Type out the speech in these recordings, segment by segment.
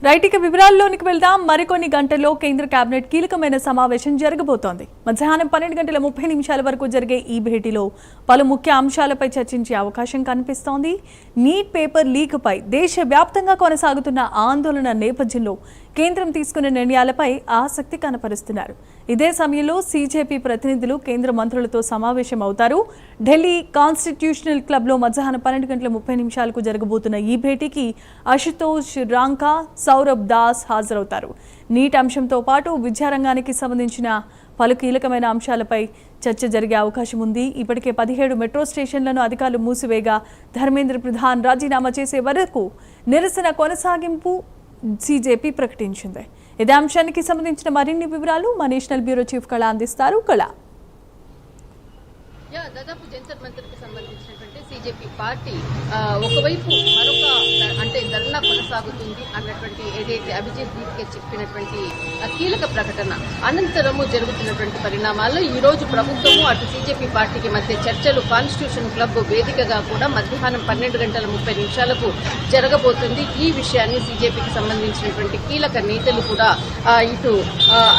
Right ఇక వివరాల్లోనికి వెళ్దాం. మరికొన్ని గంటల్లో కేంద్ర కేబినెట్ కీలకమైన సమావేశం జరగబోతోంది. మధ్యాహ్నం 12:30 వరకు జరిగే ఈ భేటీలో పలు ముఖ్య అంశాలపై చర్చించే అవకాశం కనిపిస్తోంది. నీట్ పేపర్ లీక్ పై దేశవ్యాప్తంగా కొనసాగుతున్న ఆందోళన నేపథ్యంలో కేంద్రం తీసుకున్న నిర్ణయాలపై ఆసక్తి కనపరుస్తున్నారు. ఇదే సమయంలో సీజేపీ ప్రతినిధులు కేంద్ర మంత్రులతో సమావేశం అవుతారు. ఢిల్లీ కాన్స్టిట్యూషనల్ క్లబ్లో మధ్యాహ్నం 12:30 జరగబోతున్న ఈ భేటీకి అశుతోష్ రాంకా, సౌరభ్ దాస్ హాజరవుతారు. నీట్ అంశంతో పాటు విద్యారంగానికి సంబంధించిన పలు కీలకమైన అంశాలపై చర్చ జరిగే అవకాశం ఉంది. ఇప్పటికే 17 మెట్రో స్టేషన్లను అధికారులు మూసివేయగా ధర్మేంద్ర ప్రధాన్ రాజీనామా చేసే వరకు నిరసన కొనసాగింపు సీజేపీ ప్రకటించింది. ఇదే అంశానికి సంబంధించిన మరిన్ని వివరాలు మా నేషనల్ బ్యూరో చీఫ్ కళ అందిస్తారు. కళ, దాదాపు జంతర్ మంతర్కి సంబంధించినటువంటి సీజేపీ పార్టీ ఒకవైపు మరొక అంటే ధర్నా కొనసాగుతుంది అన్నటువంటి ఏదైతే అభిజిత్ దీప్కే చెప్పినటువంటి కీలక ప్రకటన అనంతరము జరుగుతున్నటువంటి పరిణామాల్లో ఈ రోజు ప్రభుత్వము అటు సీజేపీ పార్టీకి మధ్య చర్చలు కాన్స్టిట్యూషన్ క్లబ్ వేదికగా కూడా మధ్యాహ్నం 12:30 జరగబోతుంది. ఈ విషయాన్ని సీజేపీకి సంబంధించినటువంటి కీలక నేతలు కూడా ఇటు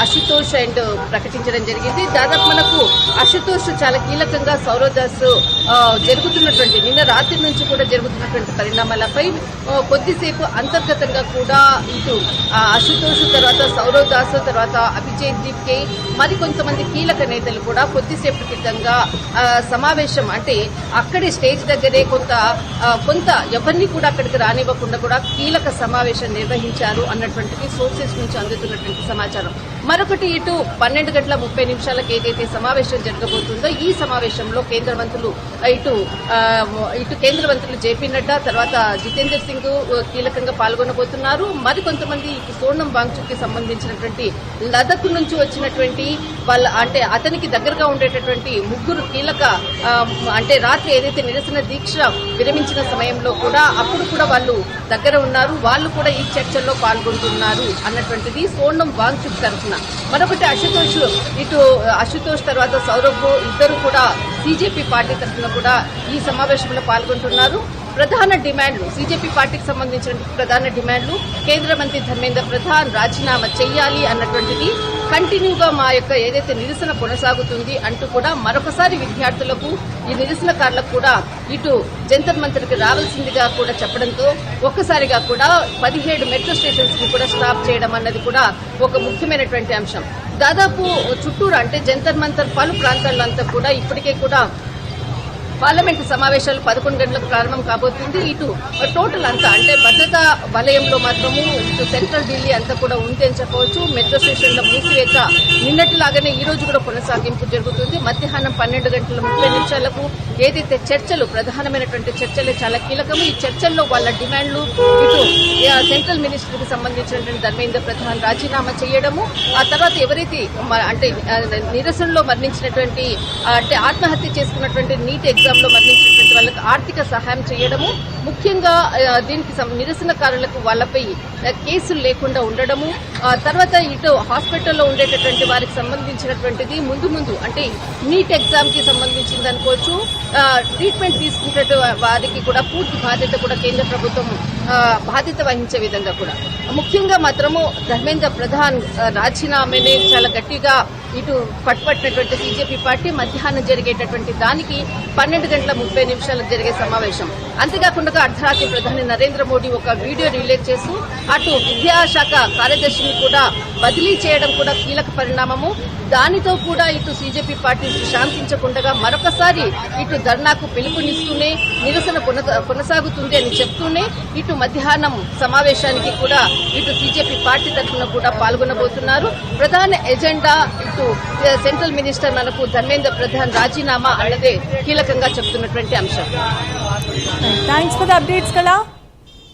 అశుతోష్ అండ్ ప్రకటించడం జరిగింది. దాదాపు మనకు అశుతోష్ చాలా కీలకంగా సౌరవ్ దాస్ జరుగుతున్నటువంటి నిన్న రాత్రి నుంచి కూడా జరుగుతున్నటువంటి పరిణామాలపై కొద్దిసేపు అంతర్గతంగా కూడా ఇటు అశుతోష్ తర్వాత సౌరవ్ దాస్ తర్వాత అభిజిత్ దీప్కే మరికొంతమంది కీలక నేతలు కూడా కొద్దిసేపు క్రితంగా సమావేశం అంటే అక్కడే స్టేజ్ దగ్గరే కొంత ఎవరిని కూడా అక్కడికి రానివ్వకుండా కూడా కీలక సమావేశం నిర్వహించారు అన్నటువంటిది సోర్సెస్ నుంచి అందుతున్నటువంటి సమాచారం. మరొకటి ఇటు 12:30 ఏదైతే సమావేశం జరగబోతుందో ఈ సమావేశంలో కేంద్ర మంత్రులు ఇటు కేంద్ర మంత్రులు జేపీ నడ్డా తర్వాత జితేందర్ సింగ్ కీలకంగా పాల్గొనబోతున్నారు. మరికొంతమంది సోనం వాంగ్చుక్ కి సంబంధించినటువంటి లదక్ నుంచి వచ్చినటువంటి వాళ్ళ అంటే అతనికి దగ్గరగా ఉండేటటువంటి ముగ్గురు కీలక అంటే రాత్రి ఏదైతే నిరసన దీక్ష విరమించిన సమయంలో కూడా అప్పుడు కూడా వాళ్ళు దగ్గర ఉన్నారు. వాళ్ళు కూడా ఈ చర్చల్లో పాల్గొంటున్నారు అన్నటువంటిది సోనం వాంగ్చుక్ తరఫున. మరొకటి అశుతోష్ తర్వాత సౌరభ్ ఇద్దరు కూడా సీజేపీ పార్టీ తరఫున కూడా ఈ సమావేశంలో పాల్గొంటున్నారు. ప్రధాన డిమాండ్లు సీజేపీ పార్టీకి సంబంధించిన ప్రధాన డిమాండ్లు కేంద్ర మంత్రి ధర్మేంద్ర ప్రధాన్ రాజీనామా చేయాలి అన్నటువంటిది కంటిన్యూగా మా యొక్క ఏదైతే నిరసన కొనసాగుతుంది అంటూ కూడా మరొకసారి విద్యార్థులకు ఈ నిరసనకారులకు కూడా ఇటు జంతర్ మంతర్కి రావాల్సిందిగా కూడా చెప్పడంతో ఒక్కసారిగా కూడా 17 మెట్రో స్టేషన్స్ ని కూడా స్టాప్ చేయడం అన్నది కూడా ఒక ముఖ్యమైనటువంటి అంశం. దాదాపు చుట్టూరు అంటే జంతర్ మంతర్ పలు ప్రాంతాల్లో అంతా కూడా ఇప్పటికే కూడా పార్లమెంటు సమావేశాలు 11 గంటలకు ప్రారంభం కాబోతుంది. ఇటు టోటల్ అంతా అంటే భద్రతా వలయంలో మాత్రము ఇటు సెంట్రల్ ఢిల్లీ అంతా కూడా ఉంది అని చెప్పవచ్చు. మెట్రో స్టేషన్ల మూసివేత నిన్నటిలాగానే ఈ రోజు కూడా కొనసాగింపు జరుగుతుంది. మధ్యాహ్నం 12:30 ఏదైతే చర్చలు ప్రధానమైనటువంటి చర్చలు చాలా కీలకము. ఈ చర్చల్లో వాళ్ళ డిమాండ్లు ఇటు సెంట్రల్ మినిస్టర్ కి సంబంధించినటువంటి ధర్మేంద్ర ప్రధాన్ రాజీనామా చేయడము, ఆ తర్వాత ఎవరైతే అంటే నిరసనలో మరణించినటువంటి అంటే ఆత్మహత్య చేసుకున్నటువంటి నీట్ ఎగ్జామ్ లో మరణించినటువంటి వాళ్ళకి ఆర్థిక సహాయం చేయడము, ముఖ్యంగా దీనికి నిరసనకారులకు వాళ్ళపై కేసులు లేకుండా ఉండడము, తర్వాత ఇటు హాస్పిటల్లో ఉండేటటువంటి వారికి సంబంధించినటువంటిది ముందు అంటే నీట్ ఎగ్జామ్ కి సంబంధించింది అనుకోవచ్చు ట్రీట్మెంట్ తీసుకునే వారికి కూడా పూర్తి బాధ్యత కూడా కేంద్ర ప్రభుత్వం బాధ్యత వహించే విధంగా కూడా ముఖ్యంగా మాత్రము ధర్మేంద్ర ప్రధాన్ రాజీనామాని చాలా గట్టిగా ఇటు పట్టుపట్టినటువంటి సీజేపీ పార్టీ మధ్యాహ్నం జరిగేటటువంటి దానికి 12:30 జరిగే సమావేశం. అంతేకాకుండా అర్ధరాత్రి ప్రధాని నరేంద్ర మోడీ ఒక వీడియో రిలీజ్ చేస్తూ అటు విద్యాశాఖ కార్యదర్శిని కూడా బదిలీ చేయడం కూడా కీలక పరిణామము. దానితో కూడా ఇటు సీజేపీ పార్టీ శాంతించకుండా మరొకసారి ఇటు ధర్నాకు పిలుపునిస్తూనే నిరసన కొనసాగుతుంది అని చెప్తూనే ఇటు మధ్యాహ్నం సమావేశానికి కూడా ఇటు సీజేపీ పార్టీ తరఫున కూడా పాల్గొనబోతున్నారు. ప్రధాన ఎజెండా ఇటు సెంట్రల్ మినిస్టర్ మనకు ధర్మేంద్ర ప్రధాన్ రాజీనామా అన్నదే కీలకంగా చెప్తున్నటువంటి అంశం. థ్యాంక్స్ ఫర్ ద అప్డేట్స్ కళ.